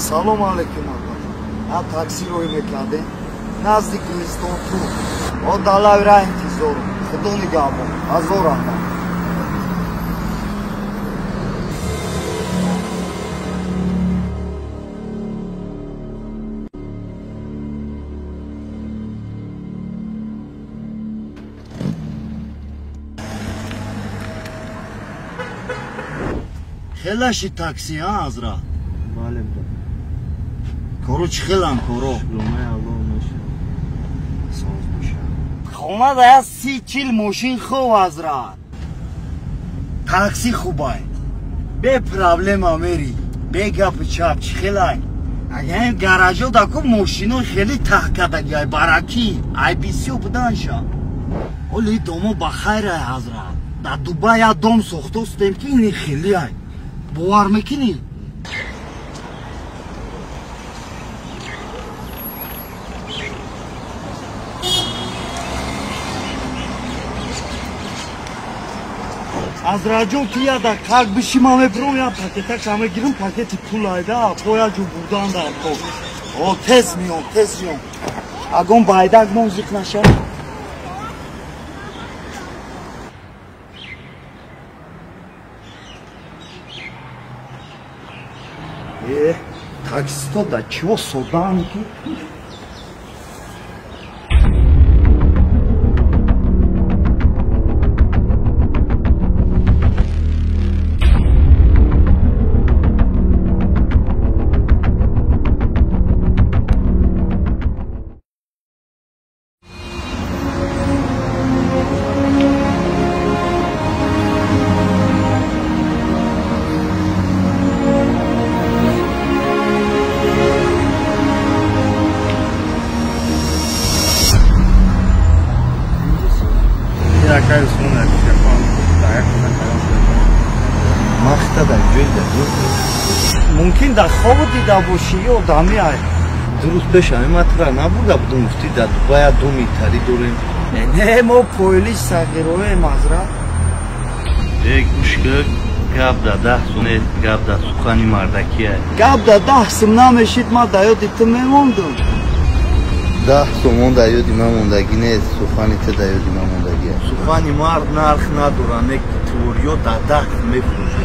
سلام علیکم آقا. نه تاکسی روی میکرده نزدیک میستان تو او دلاوی را انتظار خدا نگهبان هزار رحمت. خیلیشی تاکسی ها از را معلم ده کارو خیلم کارو شلومه الله ماشین ساز باشه خونه ده 30-40 ماشین خوب از را تاکسی خوبه به پرابلم میری به گپ چپ خیلی اگه این گراجو دکو ماشینو خیلی تحکدگی های برکی ای بی سی بدن شا ولی دومو بخیر از را در دوبای یا دوم سخته استیم که اینی خیلی های باور میکنی؟ از راجون که یاده کاک بشیم همه برون یا پاکتک همه گیرم پاکتی پول هایده پویا جو بودن در خوب او تز میون اگون بایدک موزیک نشه таксисто да чего соданки ممکن در خواب دیده باشی یا دمی های درست بشه همه مطرح نبوده بودم مفتی در باید دو میتری داریم نه ما پولیس ساقیروه مزرعه گوش که گب در 10 سونه گب در سخنی مردکی های گب در 10 سم نمیشید ما در یادیتو میموندم 10 سومون در یادی من موندگی نیست سخنی ته در یادی من موندگی هست سخنی مرد نرخ ندارن یک توریا در 10 میفروشه